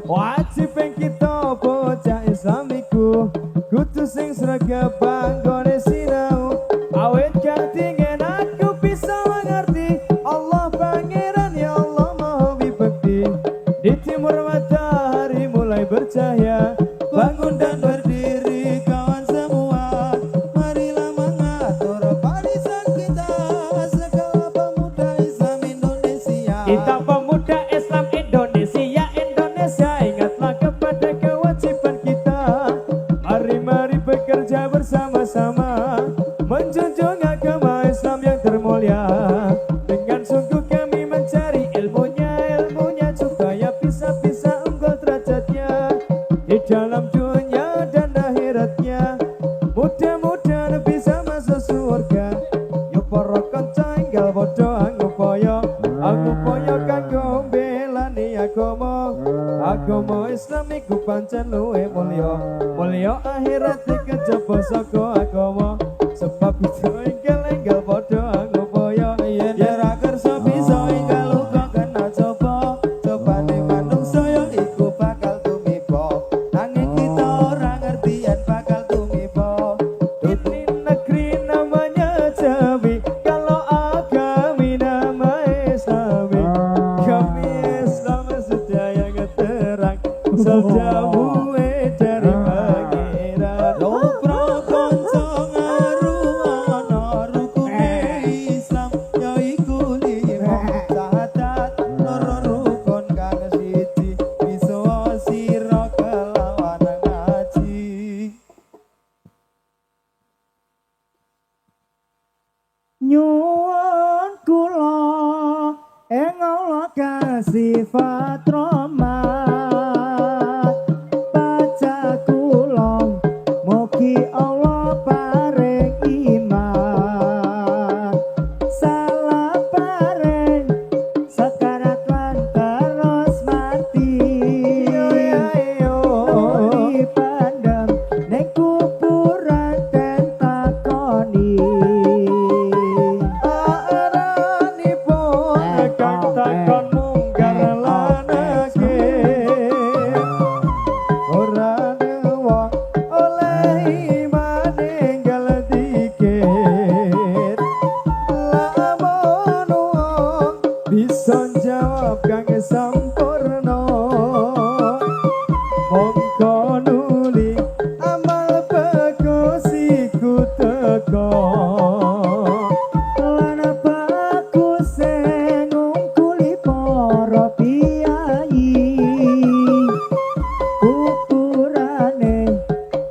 Wajib yang kita bocah Islamiku kudu sing sregep banggone sinau. Awet katingen aku bisa mengerti Allah pangeran ya Allah maha wibekti. Di timur matahari mulai bercahaya, bangun dan berdiri kawan semua. Marilah mengatur barisan kita, segala pemuda Islam Indonesia. Kita pemuda Islam Indonesia, Indonesia, ingatlah kepada kewajiban kita. Mari bekerja bersama-sama, menjunjung agama Islam yang termulia. Dengan sungguh kami mencari ilmunya supaya bisa unggul derajatnya di dalam dunia dan akhiratnya. Mudah-mudahan bisa masuk surga. Yo para kanca enggal padha ngupaya kanggo mbelani agama Islam iku pancen luwih mulya akhirat kejaba saka agama. Sebab itu enggal padha ngupaya yen ora kersa bisa enggal uga kena coba. Cobane manungsa yo iku bakal tumiba, nanging kita ora ngerti yen bakal tumiba. Ini negeri namanya Jambi, kalau agami nama Islami. Kami Islam sedaya ngeterang sejauh dari pangeran. Lopro konco ngaru ana rukune Islam yaiku lima. Syahadat loro rukun kang siji, bisa sira kelawan ngaji. Nyuwun kula ing Allah kasifat rahmat, baca kula mugi Allah paring iman, salah paring sekarat lan terus mati. Dipandang ning kuburan den takoni, aranipun kang takon mungkar lan nakir. Ora wong oleh iman ninggal dikir. Lamun wong bisa jawab kang sampurna, mongko nuli amal bagus iku teka. Lan bagus sing ngungkuli para piyayi, kuburane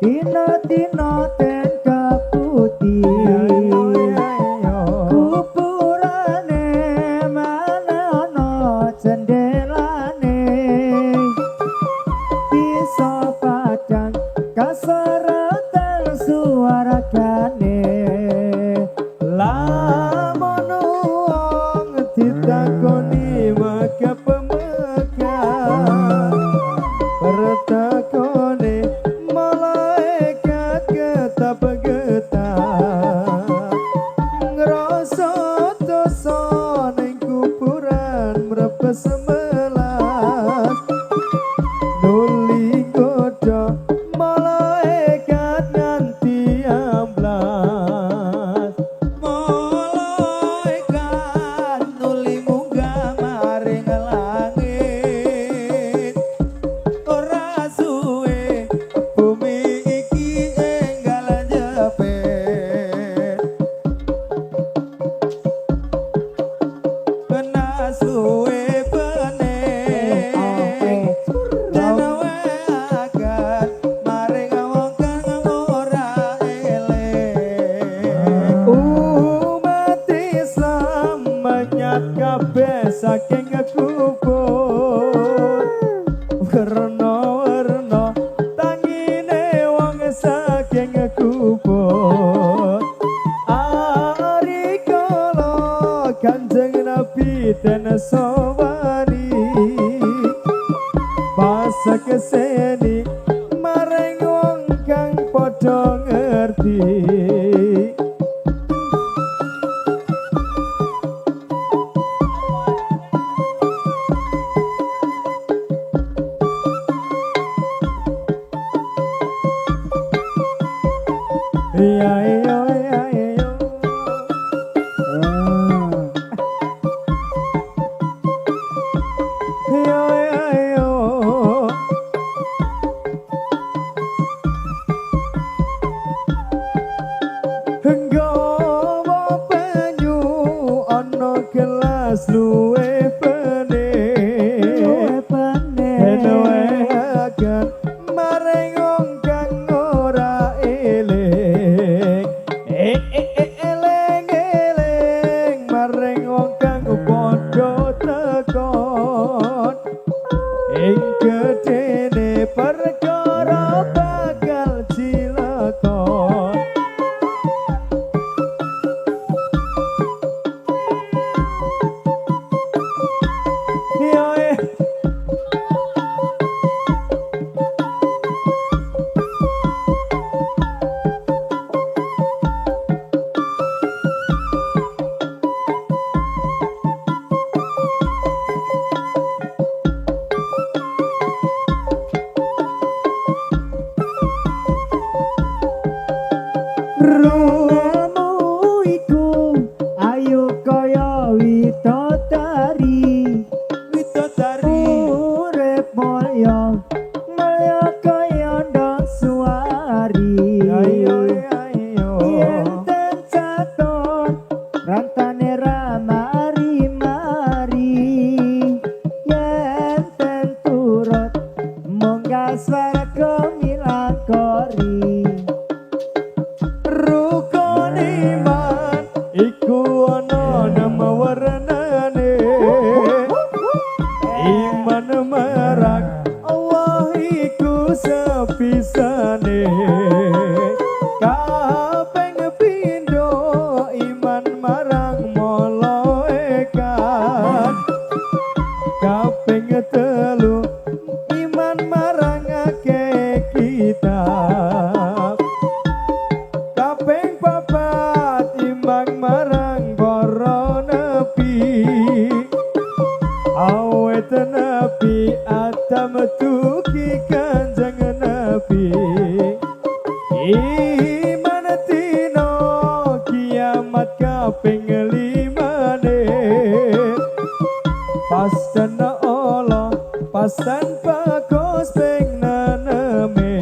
dina-dina ten kaputi. Kuburane mana ana jendelane, bisa padang kaseratan suaragane. Lamun wong ditakoni maka pemegah, bertakone malaikat getah-getah. Ngrasa dosa ning kuburan mrebes melas, nuli godha malaikat nganti amblas. Malaikat nuli munggah maring langit, ora suwe bumi iki enggal jepit. Kena suwe bening dan akan maring wong kang ora eling. Umat Islam menyat kabeh saking kubur, werna-werna tangine wong saking kubur. Ari kala Kanjeng Nabi den sowani, pas keseni maring wong kang padha ngerti. Iya iya iya iya. Iya iya iya. Nggawa banyu ana gelas luwe bening akan maring wong kang ora eling eling eling maring wong kang padha tekon ing gedene perkara bakal cilakon. Rumamu iku ayu kaya widodari urip mulya mulya kaya ndang suwari yen ten caton rantane ra mari-mari yen ten turut munggah swarga milakori. Rukun iman iku ana nama warnane iman marang Allah iku sepisane kaping pindho iman marang malaikat kaping telu iman marang akeh kitab kaping papat iman marang para nabi awet nabi Adam tuki kanjeng nabi iman dina kiamat kaping limane pas dana Allah pas tanpa kos ping naneme.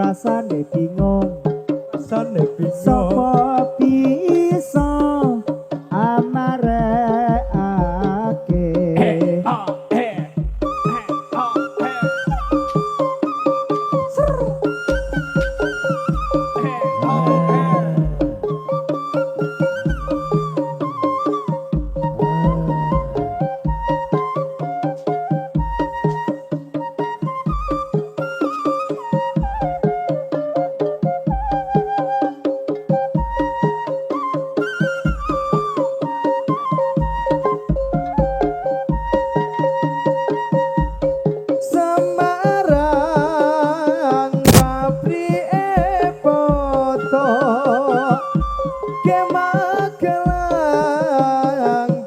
rasane bingung rasane bingung sapa bisa amarekake Semarang pabrike foto ke Magelang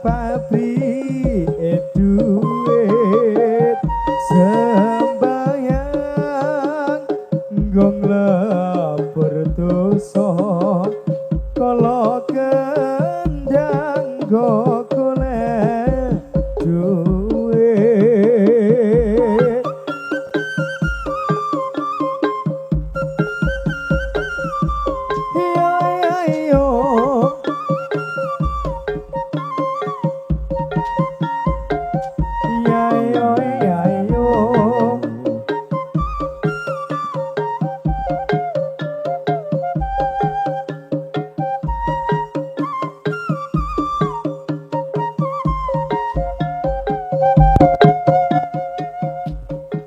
pabrike duit sembayang gong lebur dosa kala kendang go golek duit yo yo yo yo yo yo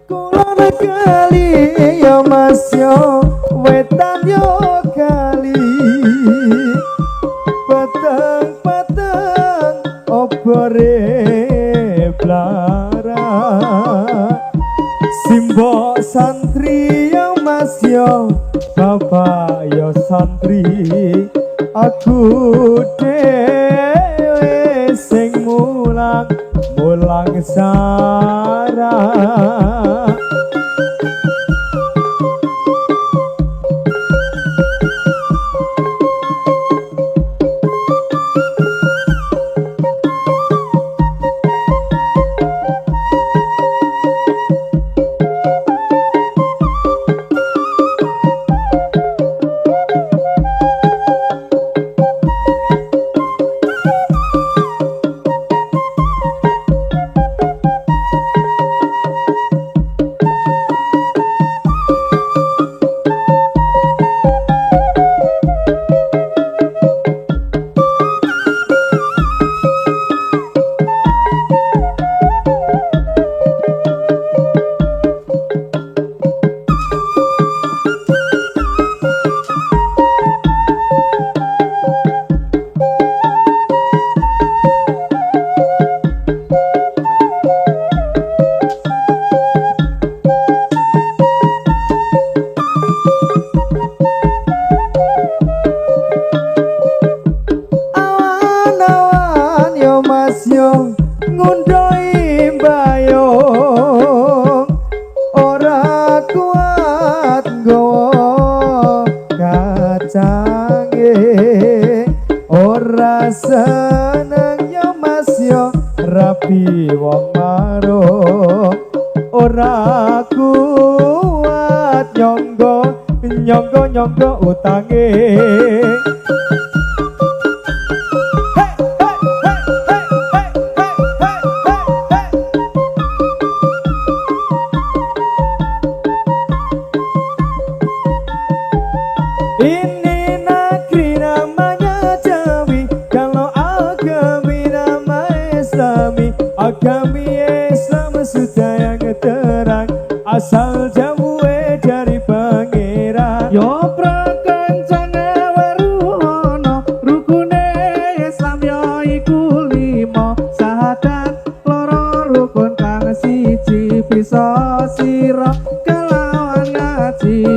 Kulon kali yo mas yo wetan yo kali peteng-peteng obore blara simbok santri yo mas yo bapak yo santri aku dhewe sing mulang sarah yo ngundoi mbayong ora kuat nggawa kacange ora seneng yo mas yo rapi wong marung ora kuat nyonggo utange Ini negeri namanya Jawi, kalau agami nama Islami, agami Islam sudah yang terang, asal jauh dari pangeran. yo prakancane weruhono rukune Islam yo iku limo sahadat loro rukun kang siji bisa sira kelawan ngaji.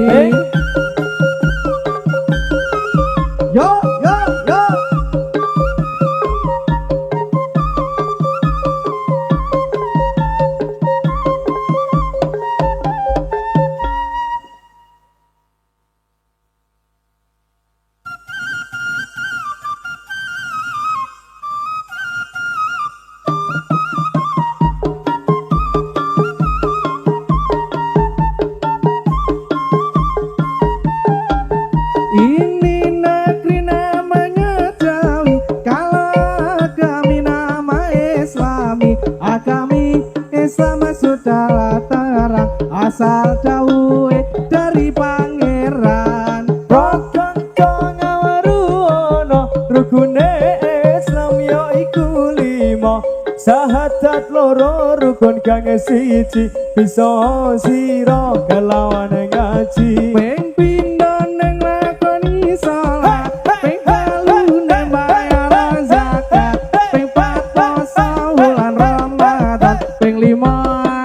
Yo, yo, yo. kang siji bisa sira kelawan ngaji Ping pindho ning lakoni salat, ping telu ning bayar zakat, ping pat poso wulan Ramadan, ping lima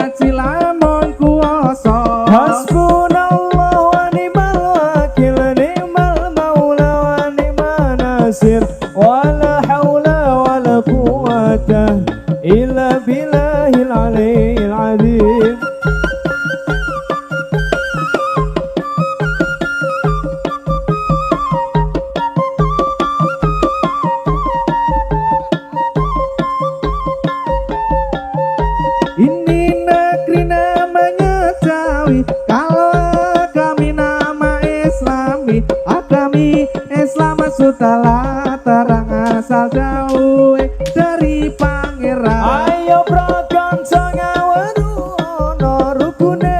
haji lamun kuwasa. Hasbunallah wa ni'mal wakil ni'mal maula wa ni'man nasir wala haula wala quwata illa billahil aliyyil azim. Ini negeri namanya Jawi, kalau kami nama Islami, agami Islam sutala terang asal jauh dari pangeran. Ayo prakanca ngaweru ana rukune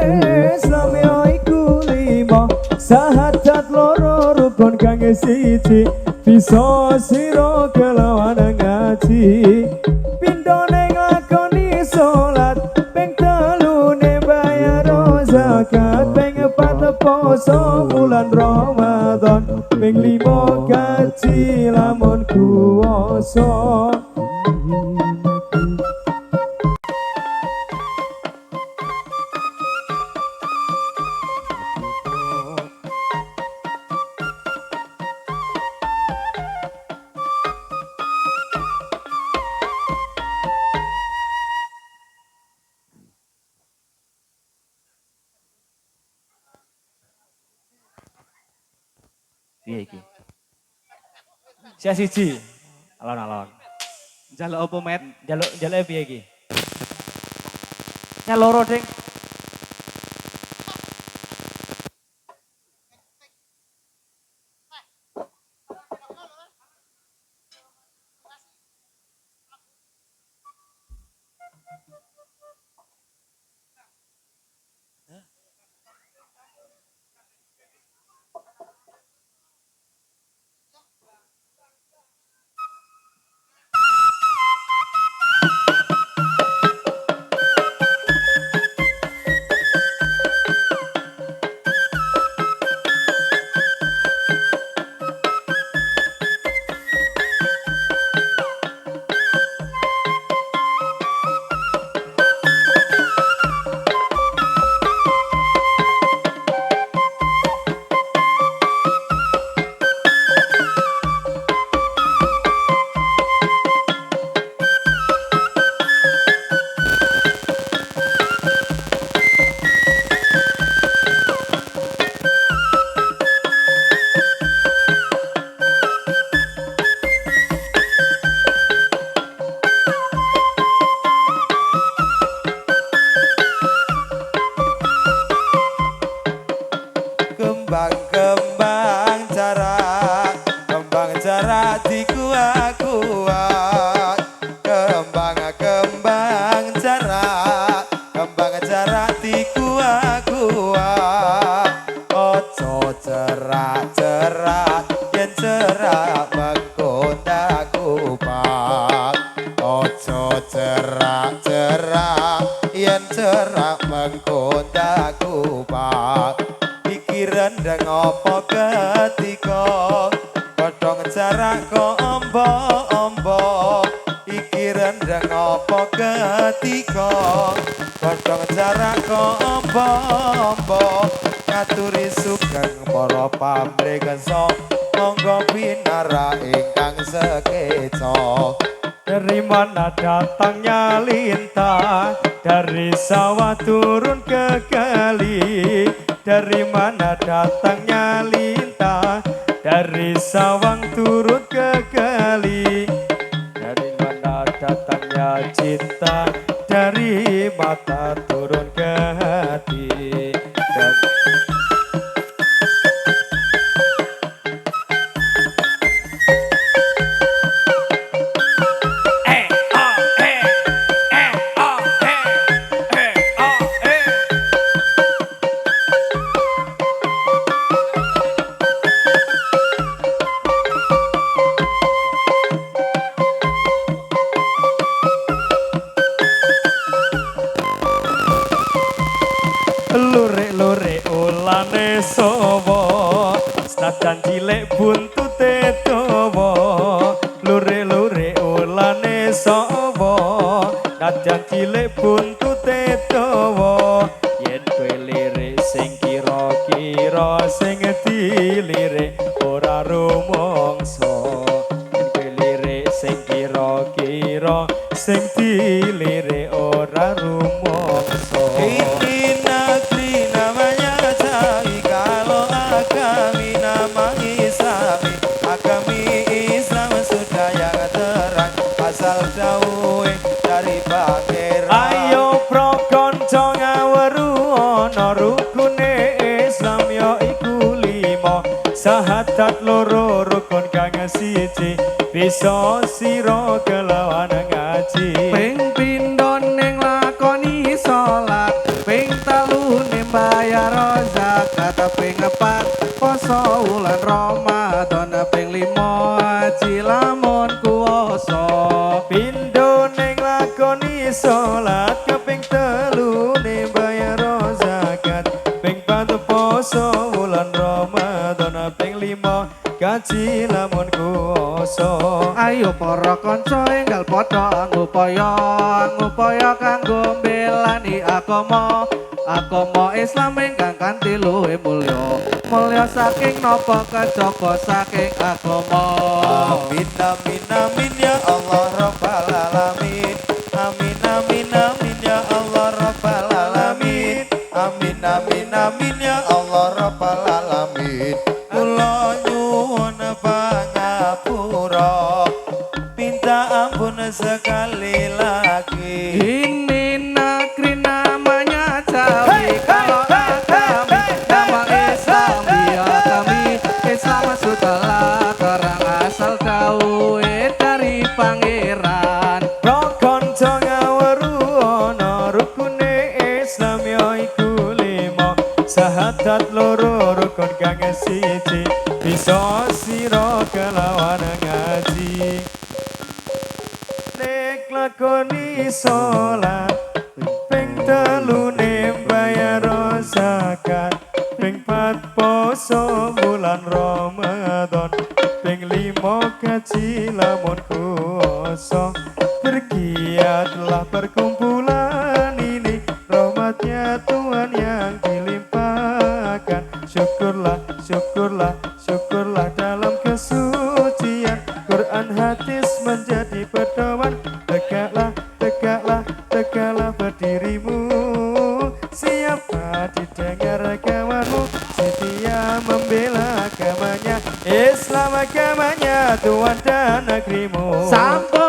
Islam ya iku lima sahadat loro rukun kang siji bisa sira kelawan ngaji pindho ning lakoni salat ping telu ne bayar zakat ping pat poso bulan Ramadan ping lima gaji lamun kuwasa. Piye iki? Sia siji. Alon-alon. Jaluk apa met? Jaluk piye iki? Ya loro, Ding. Kembang jarak di kuat kembang jarak di kuat ojo cerak yen cerak mengkoda kupak ojo cerak yen cerak mengkoda kupak rendeng apa ketika kodhong jarak kok ombo-ombo iki rendeng apa ketika kodhong jarak kok ombo-ombo ngaturi sugeng para pamriksa monggo pinara ingkang sekeca. Dari mana datangnya lintah, dari sawah turun ke kali. Dari mana datangnya lintah, dari sawang turun ke kali. Dari mana datangnya cinta, dari mata turun ke hati. sawa senajan cilik buntute dawa lure-lure ulane sawa senajan cilik buntute dawa yen kowe lirik sing kira-kira sing dilirik ora rumangsa yen kowe lirik sing kira-kira sing dilirik ora rumangsa. Ini negeri namanya Jawi, kalau agami nama Islami. Agami Islam sudah yang terang, asal dawuh dari pangeran. Ayo pro konco ngaweru ana rukune Islam ya iku 5 sahadat loro rukun kang siji bisa sira kelawan ngaji. Ping pindho ning lakoni salat, ping telu ning bayar zakat, ping 4 poso wulan Ramadan, ping 5 haji lamun kuwasa. Pindho ning lakoni salat kaping 3 ning bayar zakat ping 4 poso wulan Ramadan ping 5 kaji lamun kuwasa. Ayo para kanca enggal padha ngupaya kanggo mbelani agama Islam ingkang kanthi luwih mulya saking napa kejaba saking agama. Amin amin amin ya Allah Rabbal Alamin. Amin amin amin ya Allah Rabbal Alamin. Amin amin amin ya Allah Rabbal Alamin. Kula nyuwun pangapura, minta ampun sekali lagi. Ini negeri namanya Jawi, kalau agami nama Islam ya kami Islam setelah terang asal dawuhe dari pangeran. Rokon ngaweru ana rukune Islam ya iku 5 sahadat loro rukun kang siji bisa sira kelawan ngaji. Nek lakoni salat ping 3 bayar zakat ping 4 poso bulan Ramadan ping 5 kaji lamun kuwasa. Bergiatlah perkumpulan ini, rahmatnya Tuhan yang dilimpahkan. Syukurlah, syukurlah, syukurlah dalam kesucian Quran hadis menjadi pedoman. Tegaklah, tegaklah, tegaklah berdirimu, siapa didengar kawanmu, setia membela agamanya Islam, agamanya Tuhan dan negerimu. Sampun